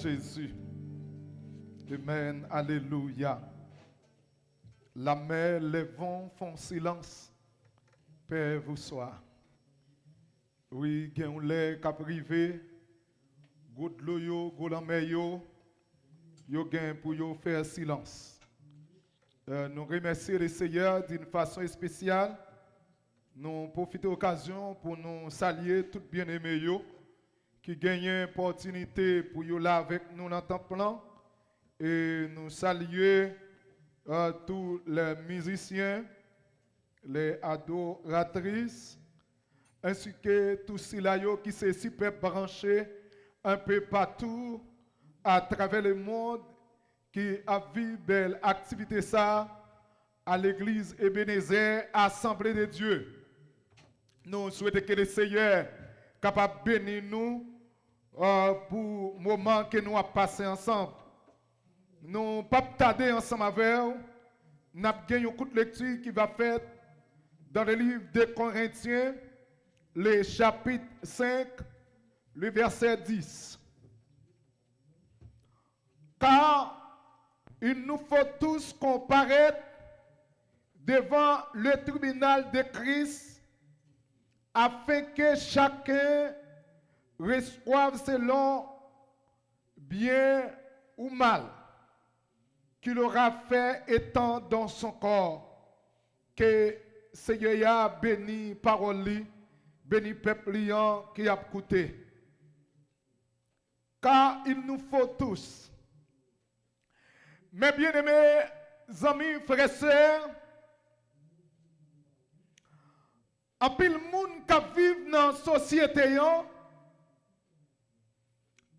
Jésus. Amen. Alléluia. La mer, les vents font silence. Paix vous soit. Oui, il y a un lait qui a privé. Goutte l'eau, yo, goutte la mer, yo gain pour yo faire silence. Nous remercions le Seigneur d'une façon spéciale. Nous profitons de l'occasion pour nous saluer tout bien-aimés yo qui gagnent l'opportunité pour yo là avec nous dans le temple et nous saluer tous les musiciens, les adoratrices, ainsi que tous ceux qui sont super branchés un peu partout à travers le monde qui a vu belle activité ça à l'église Ebenezer, Assemblée de Dieu. Nous souhaitons que le Seigneur capable de bénir nous pour le moment que nous avons passé ensemble. Nous ne pas tarder ensemble avec vous. Nous avons une courte lecture qui va faire dans le livre de Corinthiens, le chapitre 5, le verset 10. Car il nous faut tous comparaître devant le tribunal de Christ afin que chacun reçoive selon bien ou mal qu'il aura fait étant dans son corps. Que Seigneur a béni parole, béni peuple qui a écouté. Car il nous faut tous. Mes bien-aimés amis, frères et sœurs, en pile monde qui vit dans la société,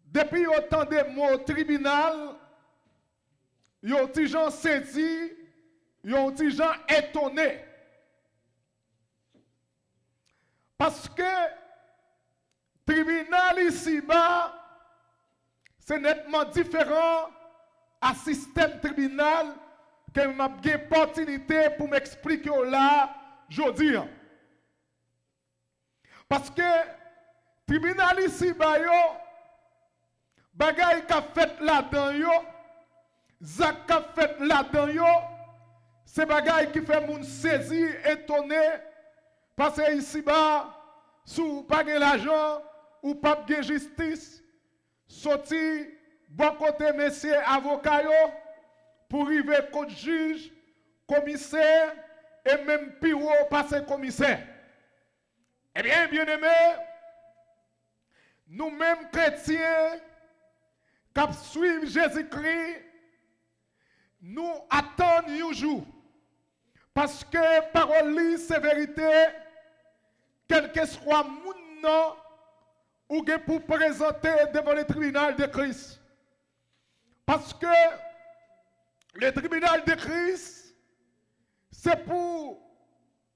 depuis autant de mots au tribunal, ils ont des gens saisis, ils ont des gens étonnés. Parce que le tribunal ici-bas, c'est nettement différent à système tribunal que j'ai une opportunité pour m'expliquer là, aujourd'hui. Parce que tribunal ici-bas, bagay qu'a fait là-dedans, Zak qu'a fait là-dedans, c'est bagay qui fait moun saisi, étonné, parce que ici-bas, sous pas de l'argent ou pas de justice, sorti bon côté messieurs avocats pour arriver contre juge, commissaire et même pire passer commissaire. Eh bien, bien-aimés, nous-mêmes chrétiens, qui suivons Jésus-Christ, nous attendons un jour. Parce que parole, c'est vérité, quel que soit mon nom, ou pour présenter devant le tribunal de Christ. Parce que le tribunal de Christ, c'est pour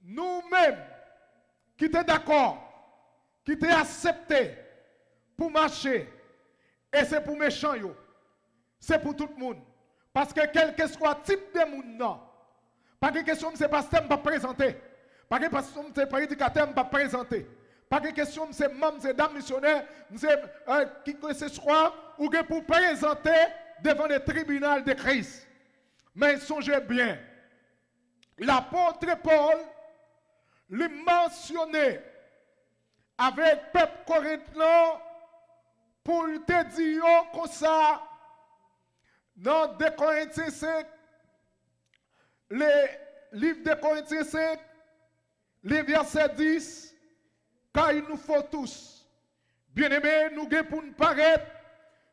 nous-mêmes qui sommes d'accord, qui sommes acceptés pour marcher. Et c'est pour méchants, c'est pour tout le monde. Parce que quel que soit le type de monde, non. Pas de question, c'est pasteur, pas présenter. Pas de question, c'est prédicateur, pas présenter. Pas de question, c'est membre, c'est dame missionnaire, c'est qui que ce soit, ou que pour présenter devant le tribunal de Christ. Mais songez bien, l'apôtre Paul lui mentionnait avec le peuple corinthien pour te dire comme ça, dans 2 Corinthiens 5, le livre de Corinthiens 5, le verset 10, car il nous faut tous, bien-aimés, nous devons pour nous paraître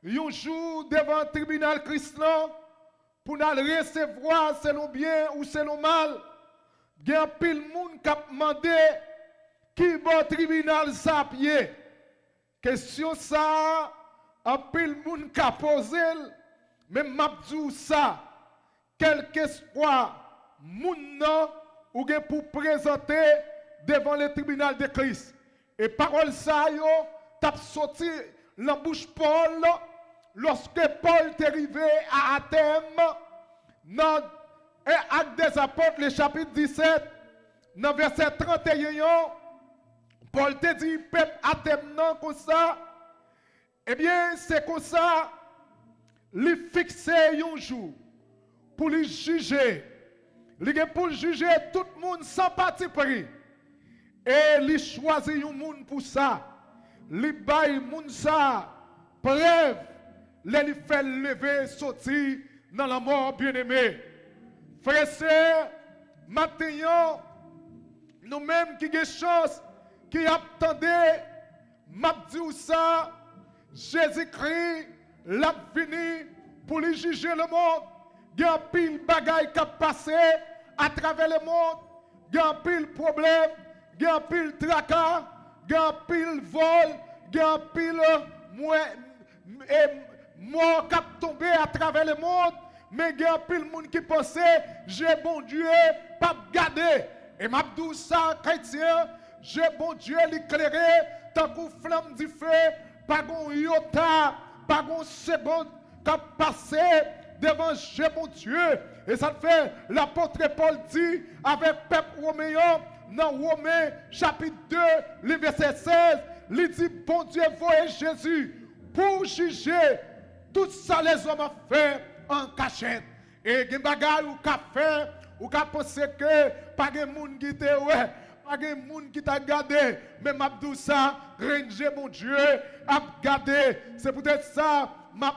un jour devant le tribunal christian pour nous recevoir selon bien ou selon mal. Il y a un pile monde qui a demandé qui va au tribunal ça pied. Question ça, un pile monde qui a posé, même m'abdou ça, quel que soit monde ou pour présenter devant le tribunal de Christ. Et parole ça yo t'a sorti la bouche Paul lorsque Paul est arrivé à Athènes dans Actes des Apôtres, le chapitre 17, dans verset 31, Paul te dit, peuple Athènes comme ça, eh bien, c'est comme ça, lui fixer un jour pour lui juger. Il est pour juger tout le monde sans parti pris. Et il choisit un monde pour ça. Il baille monde ça preuve. Il fait lever, sortir dans la mort bien-aimé. Frères et sœurs, maintenant, nous-mêmes qui avons chance, qui attendons, m'a dit ça, Jésus-Christ l'a fini pour lui juger le monde. Il y a pile bagaille qui a passé à travers le monde. Il y a pile problème, il y a pile tracas, il y a pile vol, il y a pile mort qui a tombé à travers le monde. Mais il y a pile monde qui pensait, j'ai bon Dieu, pas garder. Et m'a dit ça, chrétien, j'ai bon Dieu l'éclairer, tant qu'on flamme du feu, pas qu'on iota, pas qu'on seconde qui a passé devant Dieu, mon Dieu. Et ça fait, l'apôtre Paul dit avec peuple romain, dans Romains chapitre 2, le verset 16, il dit, bon Dieu, voyez Jésus pour juger tout ça les hommes ont fait en cachette. Et il y a des bagages ou qu'a fait, ou qu'a pensé que pas de monde qui te ouais, pas de monde qui t'a gardé, mais m'a dit ça, ranger mon Dieu, a gardé. C'est peut-être ça, m'a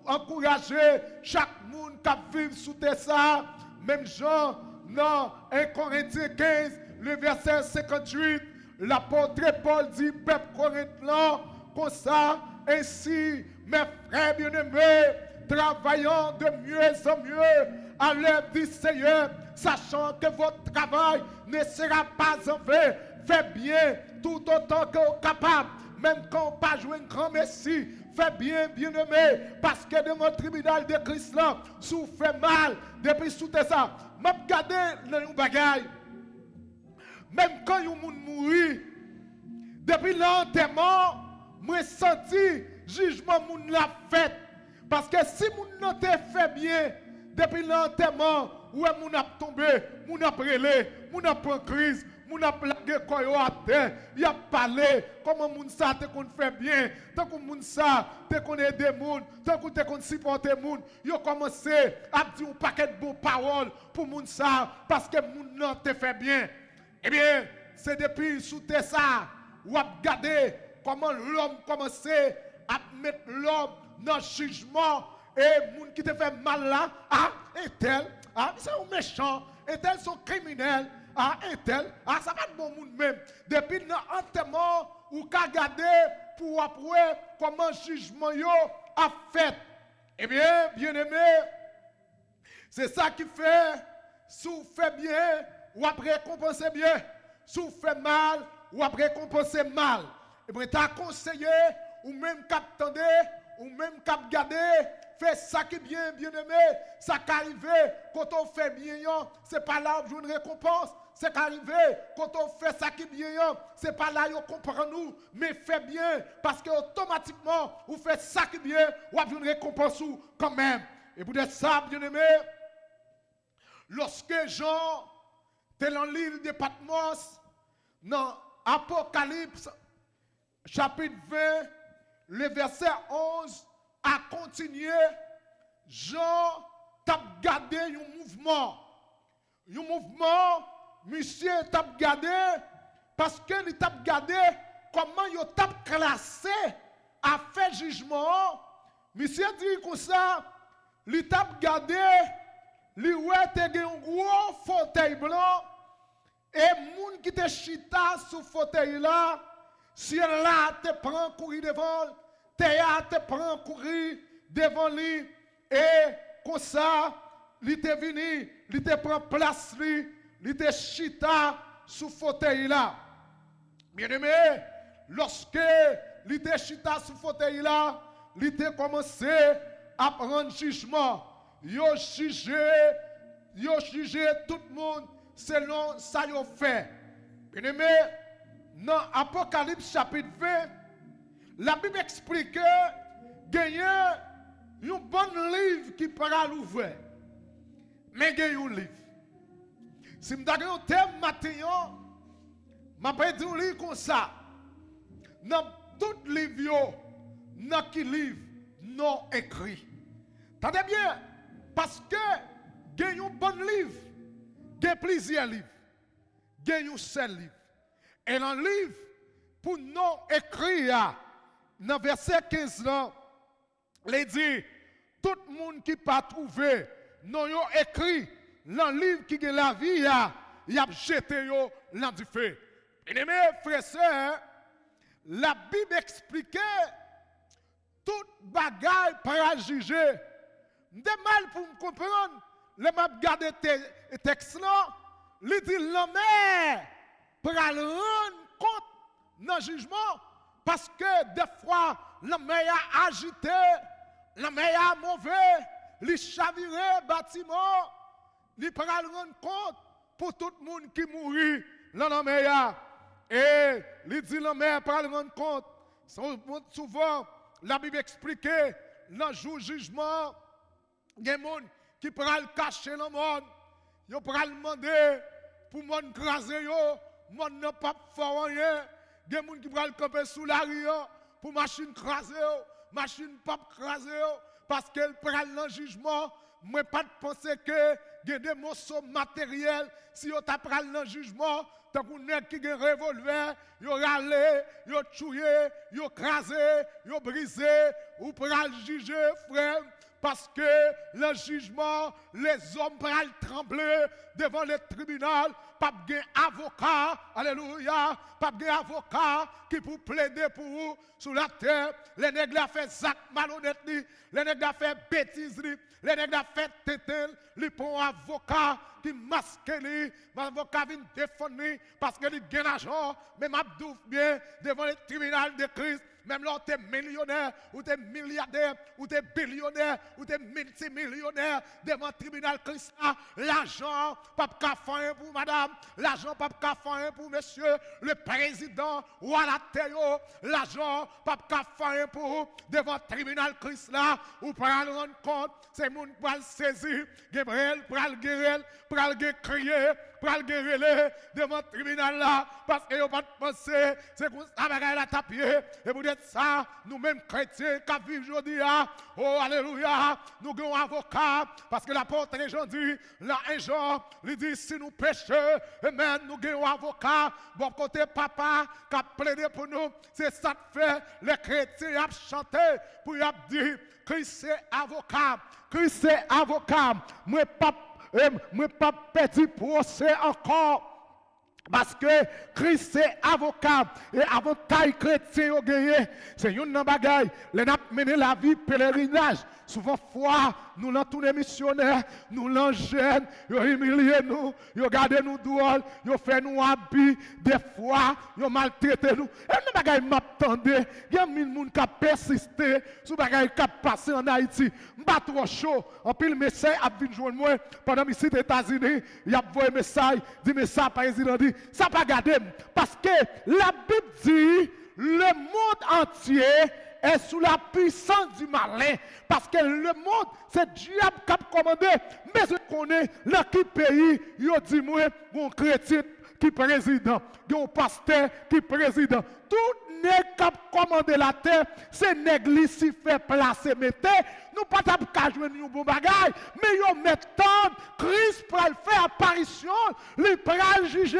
encouragé chaque monde qui vit sous terre ça, même Jean, dans 1 Corinthiens 15, le verset 58, l'apôtre Paul dit, peuple corinthien, comme ça, ainsi, mes frères bien-aimés, travaillant de mieux en mieux à l'œuvre du Seigneur, sachant que votre travail ne sera pas en vain. Faites bien tout autant que vous capable, même quand on pas joué un grand messie. Faites bien, bien-aimé, parce que dans mon tribunal de Christ là, souffre mal depuis tout ça. M'a regardé le bagaille. Même quand un monde mourit, depuis l'enterrement, moi senti jugement moun l'a fait. Parce que si moun n'a te fait bien, depuis l'enterrement, où moun a tombé, moun a brûlé, moun a pris crise, moun a plagué koyo à terre, il a parlé, comment moun ça te qu'on fait bien, tant que moun ça te qu'on aider moun, tant que te qu'on supporter moun, il a commencé à dire un paquet de bonnes paroles pour moun ça, parce que moun n'a te fait bien. Eh bien, c'est depuis sous tes ça, ou a regardé comment l'homme commençait à mettre l'homme dans le jugement et moun qui te fait mal là, ah, et tel, ah, c'est un méchant, et tel sont criminels, ah, et tel, ah, ça va être bon monde même. Depuis l'enterrement, ou qu'à regarder pour après comment le jugement yo a fait. Eh bien, bien aimé, c'est ça qui fait, si vous faites bien, ou après récompenser bien, si vous faites mal, ou après récompenser mal. Et bien, tu as conseillé, ou même qu'attendez, ou même qu'à garder, fais ça qui est bien, bien aimé, ça qui arrive, quand on fait bien, c'est pas là où on une récompense, c'est qu'arrivé, quand on fait ça qui est bien, c'est pas là où on comprend nous, mais fais bien, parce que automatiquement, vous faites ça qui est bien, ou avez une récompense quand même. Et pour dire ça, bien aimé, lorsque Jean, était dans l'île de Patmos, dans Apocalypse, chapitre 20, le verset 11 a continué, Jean t'a gardé un mouvement. Un mouvement, monsieur t'a gardé, parce qu'il t'a gardé comment il t'a classé à faire jugement. Monsieur dit comme ça, il t'a gardé, il ouais t'es un gros fauteuil blanc, et moun qui te chita sous fauteuil là, si là te prend courir devant, te prend courir devant lui, et comme ça, il te venu, il te prend place lui, il te chita sous fauteuil là. Bien aimé, lorsque il te chita sous fauteuil là, il te commencé à prendre jugement. Yo jugé tout le monde selon ça yo fait. Bien aimé, dans Apocalypse chapitre 20, la Bible explique qu'il y a un bon livre qui pourra l'ouvrir. Mais il y a un livre. Si je me donne un thème matin, je vais dire un livre comme ça. Dans tout livre, dans qui livre non écrit. Tendez bien, parce que il y a un bon livre, il y a plusieurs livres, il y a un seul livre. Et dans le livre, pour nous écrire, dans verset 15, là, il dit, tout le monde qui n'a pas trouvé, non écrit dans le livre qui a la vie, il a jeté dans du feu. Et mes frères et sœurs, la Bible expliquait toute bagaille par juger. De mal pour me comprendre, le m'a regardé le texte là, il dit l'homme pour rendre compte dans le jugement, parce que des fois, l'homme a agité, l'homme a mauvais, il chaviré bâtiment, il pour rendre compte pour tout le monde qui mourit, l'homme a. Et il dit l'homme pour rendre compte. Souvent, la Bible explique dans le jour du jugement, il y a des gens qui pourraient cacher le monde, ils pourraient demander pour le monde craser, le monde n'a pas fait rien. Il y a des gens qui pourraient camper sous la rue pour machine craser, machine pas craser, parce qu'elle prend le jugement. Moi, pas de penser que il y a des morceaux matériels, si on t'apprend le jugement, tant qu'on est qui a un revolver, il a râlé, il a tué, il a crasé, il a brisé, ou pour le juger, frère. Parce que le jugement, les hommes pourraient trembler devant le tribunal, pas de avocat, alléluia, pas de avocat qui pour plaider pour vous sur la terre. Les nègres ont fait zac malhonnête, les nègres ont fait bêtises, les nègres ont fait tétel, les pour un avocat qui masque lui, l'avocat vient défendre parce qu'il a un argent, même Abdouf bien devant le tribunal de Christ. Même là, tu es millionnaire, ou tu es milliardaire, ou tu es billionnaire, ou tu es multimillionnaire, devant le tribunal Christ, l'argent, pas de café pour madame, l'argent, pas de café pour monsieur, le président, ou à la terre, l'argent, pas de café pour devant le tribunal Christ là, ou pour le rendre compte, c'est mon pour le saisir, Gabriel, pour le guérir, pour le crier, pour le guérir devant le tribunal là, parce que vous pas penser, c'est comme ça, bagaille la tapier, et vous dites ça, nous-mêmes chrétiens qui vivons aujourd'hui, oh alléluia, nous avons un avocat, parce que l'apôtre Jean dit, là un Jean, il dit, si nous péchons, amen, nous avons un avocat, bon côté papa, qui a plaidé pour nous, c'est ça que fait, les chrétiens ont chanté, pour y dire, Christ c'est avocat, Christ c'est avocat, moi pas petit procès encore. Parce que Christ est avocat et avantage chrétien au gagné. C'est une bagaille. Les n'a mené la vie pèlerinage. Souvent fois, nous l'en tous les missionnaires, nous l'en jeunes, ils ont humilié nous, ils ont gardé nous drôles, ils ont fait nous habits, des fois, ils ont maltraité nous. Et nous bagaille m'attendait. Il y a mille monde qui a persisté sur bagaille qui a passé en Haïti. M'pas trop chaud. En pile message a venu joindre moi pendant que je suis aux États-Unis, il a envoyé un message, dit message président dit ça pas garder parce que la Bible dit le monde entier est sous la puissance du malin. Parce que le monde, c'est le diable qui a commandé. Mais je connais dans quel pays, il dit moi, mon chrétien qui est président, mon pasteur qui est président. Tout nègre qui a commandé la terre, c'est nègre qui fait placer, mettez. Nous ne pouvons pas jouer un bon bagage, mais ils mettent tant, Christ pour faire apparition, il pour juger,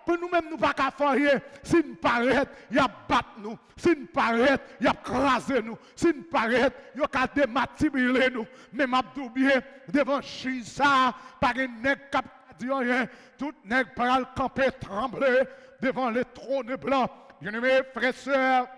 pour nous-mêmes nous ne pouvons pas faire rien. Si nous paraît, il a battu nous. Si nous paraît, il a crasé nous. Si nous paraît, il a dématibilé nous. Mais m'abdou bien, devant Chisa, par un nègre qui a dit rien, tout nègre pour le camper trembler devant le trône blanc. Bien-aimés frères et sœurs,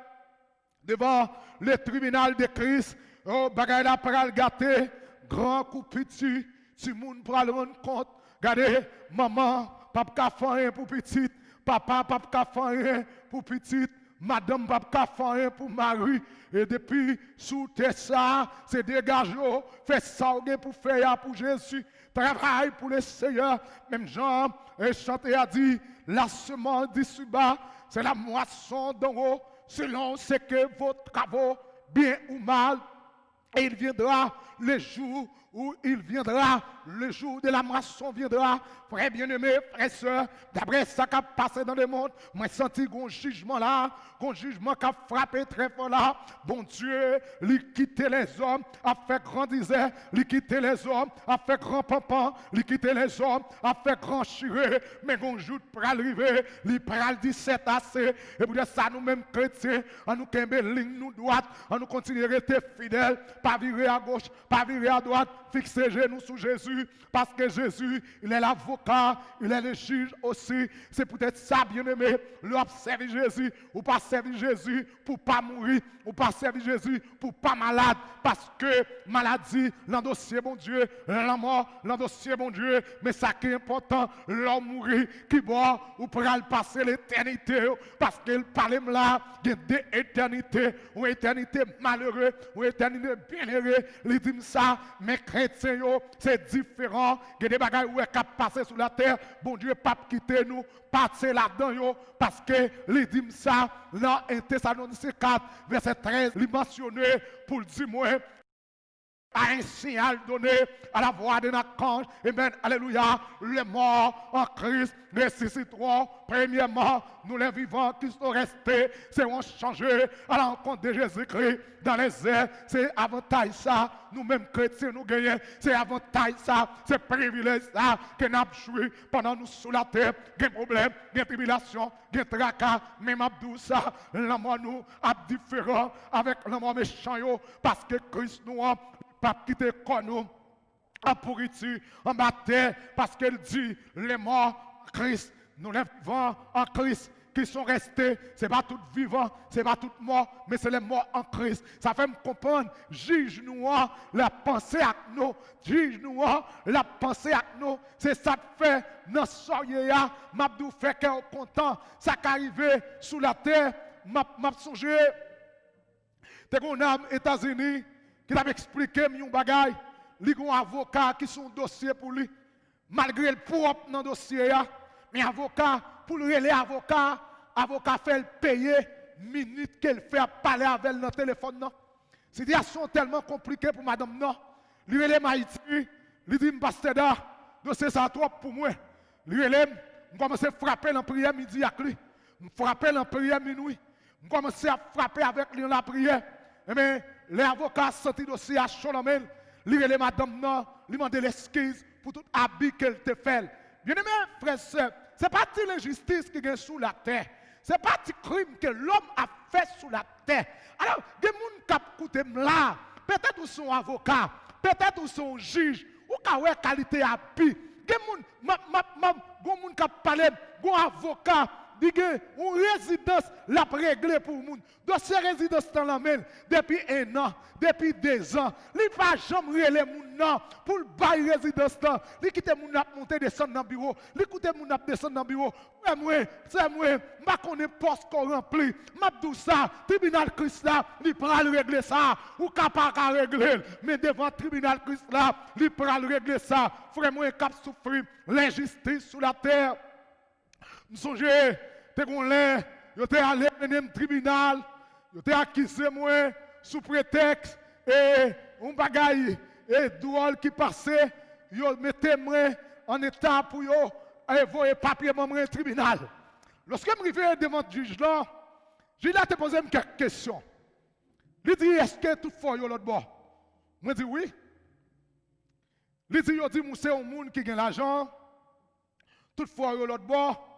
devant le tribunal de Christ, oh, bagay la pral gâté, grand ou petit, si moun pral rendre compte, regardez, maman, papa ka rien pour petit, papa, papa ka rien pour petit, madame, papa ka rien pour mari, et depuis, sous ça, c'est dégagé, fait ça pour faire pour Jésus, travail pour le Seigneur, même Jean, et chanté a dit, la semence d'ici bas, c'est la moisson d'en haut, selon ce que vos travaux, bien ou mal, Et il viendra le jour où il viendra, le jour de la moisson viendra. Frères bien-aimés, frères et sœurs, d'après ça qui a passé dans le monde, moi senti un jugement là, un jugement qui a frappé très fort là. Bon Dieu, il quitté les hommes, a fait grand disait, il quitté les hommes, a fait grand pampan, il quitté les hommes, a fait grand chiré, mais un jour pour arriver, il pral 17 assez, et pour dire ça nous-mêmes chrétiens, à nous qu'aimer ligne nous droite, à nous continuer à être fidèles, pas virer à gauche, pas virer à droite, fixer genoux sous Jésus, parce que Jésus, il est l'avocat, il est le juge aussi. C'est peut-être ça, bien-aimé, l'observer Jésus, ou pas servir Jésus pour pas mourir, ou pas servir Jésus pour pas malade, parce que maladie, l'endossier, bon Dieu, la mort, l'endossier, bon Dieu, mais ça qui est important, l'homme mourir, qui boit, ou pourra le passer l'éternité, parce qu'il parle là, il y a des éternités, ou éternité malheureuse, ou éternité bienheureuse, il dit ça, mais chrétiens, c'est différent, il y a des bagages où est passé sur la terre, bon Dieu, pas quitter nous, passer là-dedans, parce que il dit ça, dans 1 Thessaloniciens 4, verset 13, il mentionné pour dire moi, à un signal donné à la voix d'un archange. Amen. Alléluia. Les morts en Christ ressusciteront. Premièrement, nous les vivants qui sont restés seront changés à la rencontre de Jésus-Christ dans les airs. C'est avantage ça. Nous-mêmes chrétiens, nous gagnons. C'est avantage ça. C'est privilège ça que nous avons joué pendant nous sous la terre. Il y a des problèmes, il y a des tribulations, il y a des tracas. Même Abdou ça, l'amour nous a différent avec l'amour méchant parce que Christ nous a pas quitter nous en pourriture, en bataille, parce qu'elle dit les morts en Christ, nous les vivants en Christ qui sont restés, c'est pas tout vivant, c'est pas tout mort, mais c'est les morts en Christ. Ça fait me comprendre, juge nous la pensée à nous, juge nous la pensée à nous, c'est ça que fait dans soirée m'abdou fait que content, ça qui arrivé sous la terre, m'a songé, t'es qu'on a aux États-Unis qui t'a expliqué un bagage, il y a un avocat qui sont dossier pour lui, malgré le propre dans le dossier, mais avocat, pour le relais avocat fait le payer minute qu'elle fait parler avec elle dans le téléphone. Situation tellement compliquée pour madame, non. Il relais Maïti, il dit, pasteur, dossier ça trop pour moi. Il relais, je commence à frapper dans la prière midi avec lui, je frapper dans la prière minuit, je commence à frapper avec lui dans la prière. Mais les avocats sortent le dossier à chaud dans la main. Ils relèvent madame, non, ils demandent l'excuse pour tout habit qu'elle te fait. Bien aimé, frère et sœur, ce n'est pas l'injustice qui est sous la terre. Ce n'est pas le crime que l'homme a fait sous la terre. Alors, des gens qui écoutent là, peut-être ils sont avocats, peut-être ils sont juges, ou qui ont qualité à pi. Des gens qui parlent, des avocats, dit que une résidence l'a réglé pour le monde. Dossier résidence dans la main depuis 1 an, depuis 2 ans. Il n'a pas jamais réglé mon nom pour le bail résidence. Il quitte mon ap monter descendre dans le bureau. Il quitte mon ap descendre dans le bureau. C'est moi, je connais poste qu'on remplit. Je dis ça, tribunal Christ là, il pourra régler ça. Ou capable de régler. Mais devant le tribunal Christ là, il pourra régler ça. Frère, moi, cap souffrir l'injustice sur la terre. Nous songeons, je suis allé dans le tribunal, je suis accusé moi sous prétexte et un bagaille et doual qui passait, je mettais moi en état pour envoyer papier dans le tribunal. Lorsque je suis arrivé devant le juge là, je lui ai posé quelques questions. Il dit, est-ce que toutefois il y a l'autre bord? Je dis oui. Il dit, c'est un monde qui a l'argent, toutefois il y a l'autre bord.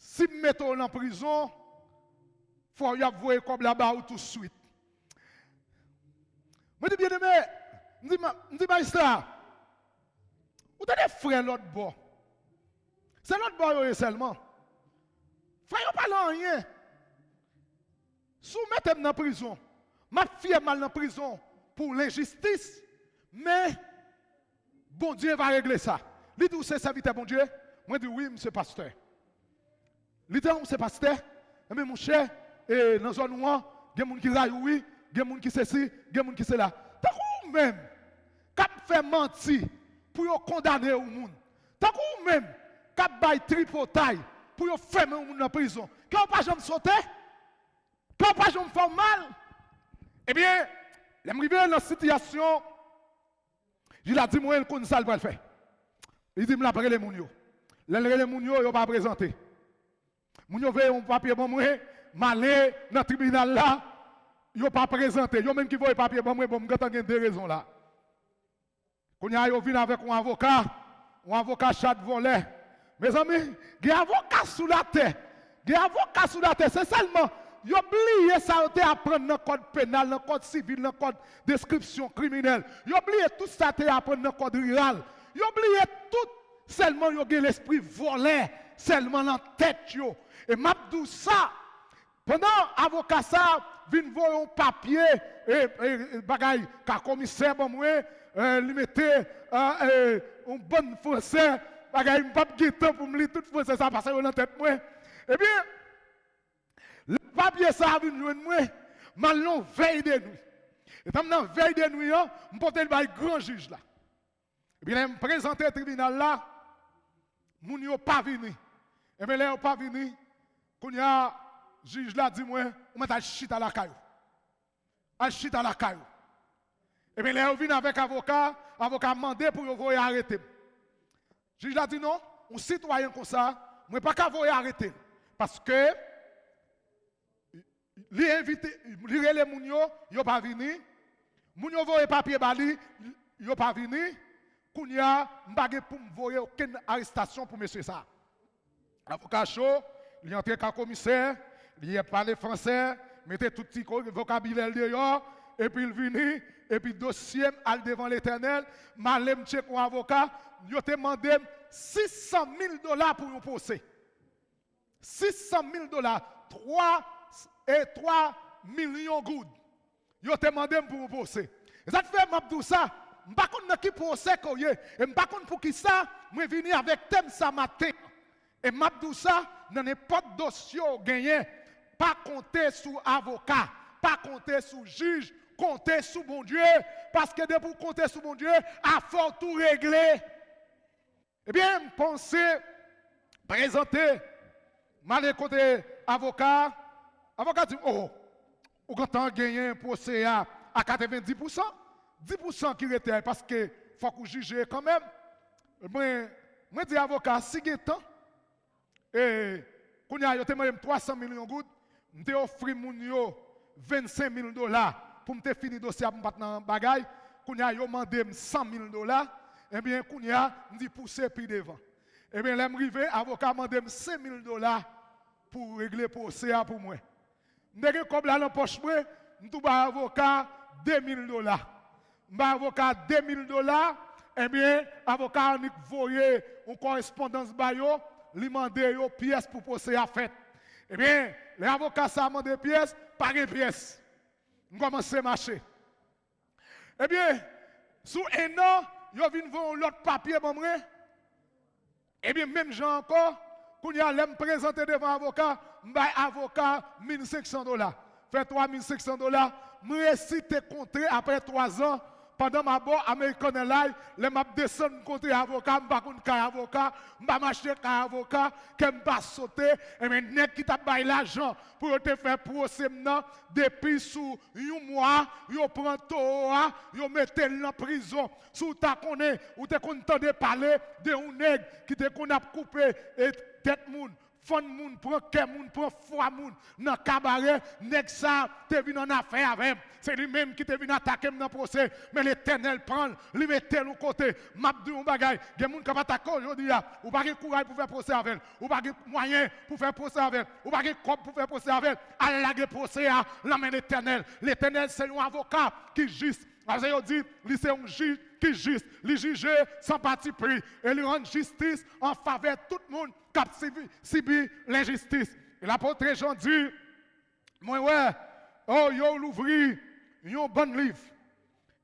Si je mets en prison, il faut y avoir comme là-bas tout de suite. Je dis bien aimé, je dis magistrat, vous avez des frères l'autre bord. C'est l'autre bord seulement. Frère, vous ne parlez rien. Si vous mettez dans la prison, ma fille est mal dans la prison pour l'injustice, mais bon Dieu va régler ça. Il dit, c'est serviteur bon Dieu? Moi, je dis oui, monsieur pasteur. Littéralement, c'est pasteur, mais mon cher, et dans la zone où il y a des gens qui raillent, oui, il y a des gens qui c'est ci, il y a des gens qui c'est là. Tant que même, quand vous faites mentir pour condamner au monde, tant que vous même, quand vous faites tripotaille pour faire au monde en prison, quand vous ne pouvez pas sauter, quand vous ne pouvez pas faire mal, eh bien, l'arrivée dans la situation, il a dit, moi, il connaît ça, il va le faire. Il dit, je vais les mounio. Les mounio, il ne pas présenter. Mounio veut un papier pour moi, m'aller dans le tribunal là, il ne pas présenter. Il même qui veut un papier pour moi, bon, je vais deux raisons là. Quand il vient avec un avocat chat volé. Mes amis, il y a un avocat sous la terre. Il y a un avocat sous la terre. C'est seulement, il oublié ça, il apprendre dans le code pénal, dans le code civil, dans le code description criminelle. Il oublié tout ça, il apprendre dans le code rural. Il oublié tout, seulement il a l'esprit volé, seulement dans la tête. Et m'abdou ça, pendant avocat ça, vient voir un papier, et bagaille, car commissaire, bon, moi, lui mettait un bon français, bagaille, pas de temps pour me lire tout français, ça passe dans la tête, moi. Eh bien, le papier ça vient joindre moi, maintenant veille de nuit. Et pendant veille de nuit, je porte le grand juge là. Et bien, je me présente au tribunal là, mon yo pas venu. Et bien, là, pas venu, quand il y a juge là dit moi, on m'a chita à la caillou. À chita à la caillou. Et bien, là, on vient avec avocat m'a demandé pour vous arrêter. Le juge là dit non, un citoyen comme ça, je ne peux pas vous arrêter. Parce que, les invités, les mounio, ils n'ont pas venu. Mounio voye papier bali, ils n'ont pas venu. Kounya, m'bagé pour me voyer aucune arrestation pour monsieur ça. L'avocat chaud, il est entré comme commissaire, il a parlé français, mettez tout petit vocabulaire dehors, et puis il vient, et puis dossier al devant l'Éternel, malem check un avocat, il a demandé $600,000 pour un procès. $600,000, 3 millions de gouttes. Il a demandé pour un procès. Et ça fait tout ça. Je ne sais pas qui procès qu'il y a. Et je ne sais pas pour qui ça, je suis venu avec thème ça matin. Et je dis ça, dans n'importe dossier gagné, pas compter sur avocat, pas compter sur juge, compter sur bon Dieu. Parce que pour compter sur bon Dieu, il faut tout régler. Eh bien, je pense présenter, mal côté avocat. Avocat dit, oh, vous avez gagné un procès à 90%. 10% qui était parce que faut qu'on juge quand même. Moi, dis avocat, si vous avez temps, et quand vous avez 300 millions de gouttes, je offre $25,000 pour me finir le dossier pour me battre dans le bagage. Quand vous avez demandé $100,000, eh bien, quand vous avez poussé puis devant. Eh bien, l'arrivée, l'avocat m'a demandé $5,000 pour régler le procès pour moi. Je n'ai comme là dans la poche, je suis avocat $2,000. Je avocat $2,000. Eh bien, avocat a envoyé une correspondance, lui demandé une pièce pour procès à fait. Eh bien, les avocats ça demandé pièces, pas de pièces. On commence à marcher. Eh bien, sous un an, ils viennent voir l'autre papier, eh bien, même gens encore, quand ils allaient me présenter devant l'avocat, je vais avocat $1,500. Fait $3,500, je récite contre après 3 ans. Pendant ma bonne American Airlines, les m'a descendre contre avocat, je ne suis pas avocat, je ne marcher avec avocat, je ne pas sauter, et maintenant qui t'a baillé l'argent pour te faire procès depuis sous un mois, ils prennent toi, ils mettent en prison. Sous ta connaît, ou te content de parler de un nègre qui te connaît coupé et tête moun. Fon moun, prend cœur moun, prend foi moun, dans cabaret, nèg ça, te venu en affaire avec. C'est lui-même qui te venu attaquer dans le procès, mais l'Éternel prend, lui mette l'autre côté. M'abdou un bagay, gen moun qui va attaquer aujourd'hui, ou pas de courage pour faire procès avec, ou pas de moyen pour faire procès avec, ou pas de corps pour faire procès avec, à la procès à la main l'Éternel. L'Éternel c'est un avocat qui juste. Parce qu'il dit, c'est un juge qui juste, il juge sans parti pris, et il rend justice en faveur de tout le monde qui a subi l'injustice. Et l'apôtre Jean dit, moi ouais, oh, yo l'ouvri, un bon livre.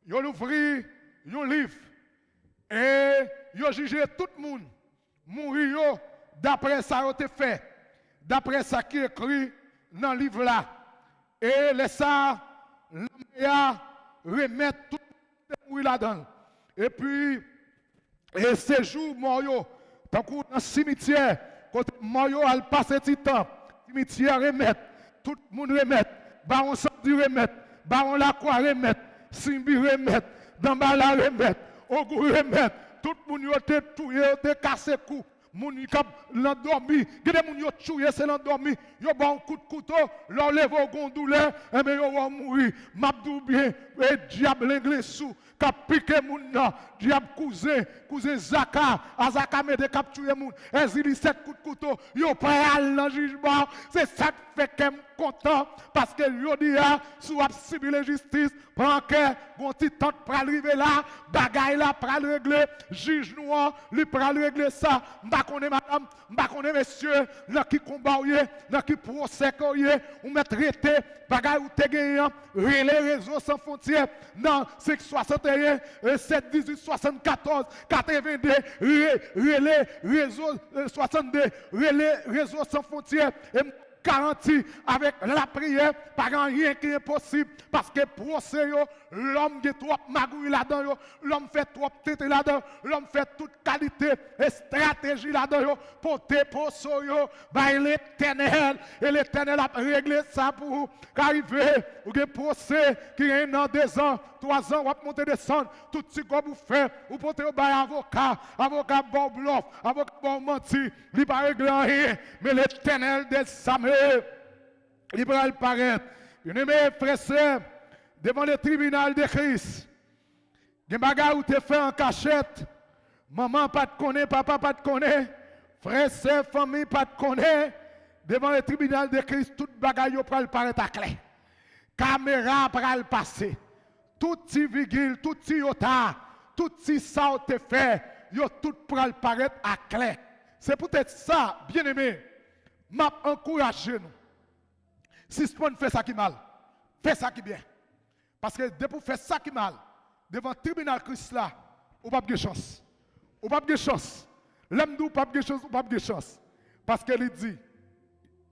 Yo l'ouvri, un livre. Et yo jugé tout le monde, mourir d'après ça qu'il a fait, d'après ça qui est écrit dans le livre là. Et les ça, remettre tout le là-dedans. Et puis, et ces jours, Moyo, tant que dans le cimetière, quand Moyo a passé du temps, cimetière remettre, tout le monde remettre, baron samedi remettre, baron la croix remettre, Simbi remettre, Dambala remettre, Ogu remettre, tout le monde a été tué, a été cassé coup. Moun yi kap l'endormi, gade moun yo tué c'est l'endormi, yo ba un coup de couteau, leur lève au gondouleur, et bien yo va mourir. M'abdou bien, et diable l'anglais sous, kap piqué moun nan, diable cousin Zaka, Azaka mede kap tué moun, et zili 7 coups de couteau, yo pral dans jugement, c'est ça qui fait qu'elle content, parce que yo dit sous ap subir justice, prend que gon ti tante pral rive là, bagay là pral régler, juge noir, li pral régler ça, m'ba connaît madame, m'ba connaît monsieur, là qui combat là qui procès ou mettre rete bagay ou te gagné, relais réseau sans frontières, dans 61 7 18 74 82 relais réseau 62 relais réseau sans frontières et garanti avec la prière, pas rien qui est impossible, parce que procès, l'homme qui est trop magouille là-dedans, l'homme fait trop tête là-dedans, l'homme fait toute qualité et stratégie là-dedans, pour te poser, par l'Éternel, et l'Éternel a réglé ça pour vous, arriver, ou des procès qui est dans 2 ans, 3 ans, ou à monter descendre, tout ce que vous faites, ou portez au bail avocat bon bluff, avocat bon menti, il va régler rien, mais l'Éternel des armées, il va paraître. Bien-aimé frère, devant le tribunal de Christ, des bagages où tu fais en cachette, maman pas te connaît, papa pas te connaît, frère, sœur, famille pas te connaît, devant le tribunal de Christ, tout bagages yo pral paraître à clé. Caméra pral passer. Tout petit virgule, tout petit iota, tout petit ça ou te fait, yo tout pral paraître à clé. C'est peut-être ça, bien-aimé, m'a encouragé nous. Si ce fait ça qui mal, fais ça qui bien. Parce que dès pour faire ça qui mal, devant le tribunal Christ là, ou pas de chance. Ou pas de chance. L'homme ou pas de chance, ou pas de chance. Parce qu'il dit,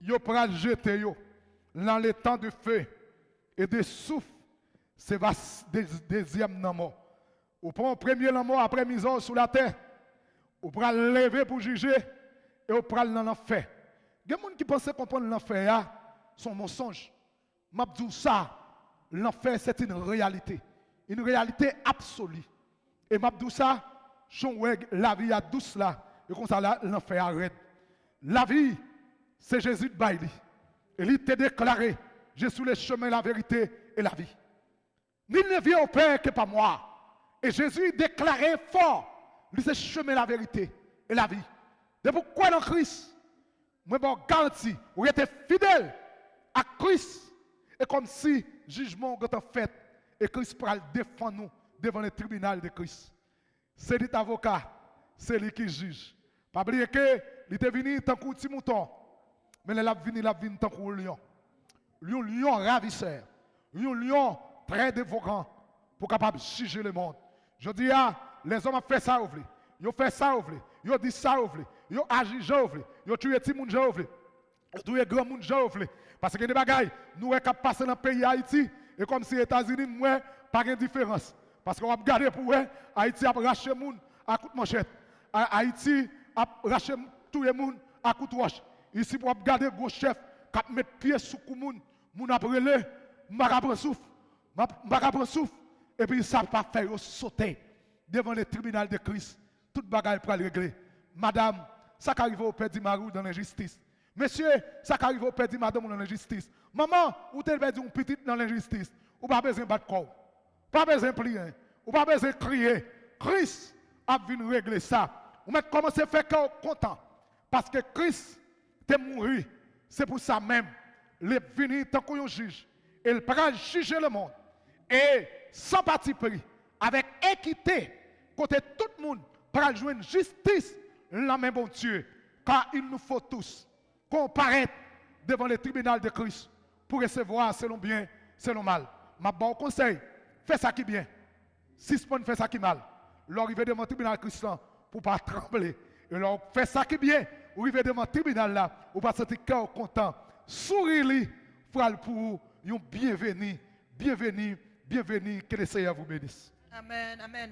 yo pral jeter yo dans les temps de feu et de souffle, c'est deuxième dans mort. Ou prend premier dans mort après mise sous la terre. Ou pral lever pour juger et ou pral dans l'enfer. Il y a des gens qui pensent comprendre l'enfer, son mensonge. M'abdou ça, l'enfer c'est une réalité absolue. Et m'abdou ça, la vie a douce là, et comme ça l'enfer arrête. La vie, c'est Jésus de Baïli. Et il t'a déclaré, je suis le chemin, la vérité et la vie. Nul ne vient au Père que par moi. Et Jésus déclarait fort, lui c'est le chemin, la vérité et la vie. De pourquoi dans Christ, moi je garantis, vous êtes fidèle à Christ, et comme si jugement était fait, et Christ pourra défendre nous devant le tribunal de Christ. C'est lui avocat, c'est lui qui juge. Pas oublier que il est venu tant qu'un petit mouton, mais il est venu tant qu'un lion. Un lion ravisseur, un lion très dévorant pour capable de juger le monde. Je dis, les hommes ont fait ça, ils ont fait ça, ils ont dit ça, ils ont agi, ils ont tué tout le monde, ils ont tué grand monde, parce que des bagailles, nous sommes passés dans le pays Haïti, et comme si les États-Unis, moi, pas de différence. Parce qu'on va regarder pour eux, Haïti a racheté les gens à coup de manchette. Haïti a racheté tous les gens à coup de roche. Ici, pour regarder le chef, qui met pied sous le monde, moun a brûlé, m'a prendre souffle, et puis ça ne pas faire sauter devant le tribunal de Christ. Toute bagaille pour le régler. Madame, ça qui arrive au père du mari dans l'injustice. Monsieur, ça qui arrive au père du madame dans l'injustice. Maman, ou t'es perdu un petit dans l'injustice. Ou pas besoin de battre corps. Pas besoin de plier. Ou pas besoin de crier. Christ a venu régler ça. Ou mettre commencer à faire content. Parce que Christ est mort. C'est pour ça même. Il est venu tant qu'on juge. Il pourra juger le monde. Et sans parti pris, avec équité, côté tout le monde, pour jouer une justice, la même bon Dieu. Car il nous faut tous comparaître devant le tribunal de Christ pour recevoir selon bien, selon mal. Ma bon conseil, fais ça qui bien. Si ce fait ça qui mal, l'arrivée devant le tribunal de Christ pour ne pas trembler. Et alors, fais ça qui bien, ou arriver devant le tribunal là, ou pas sentir cœur content. Souriez-lui, frère, pour un bienvenu, que le Seigneur vous bénisse. Amen, amen.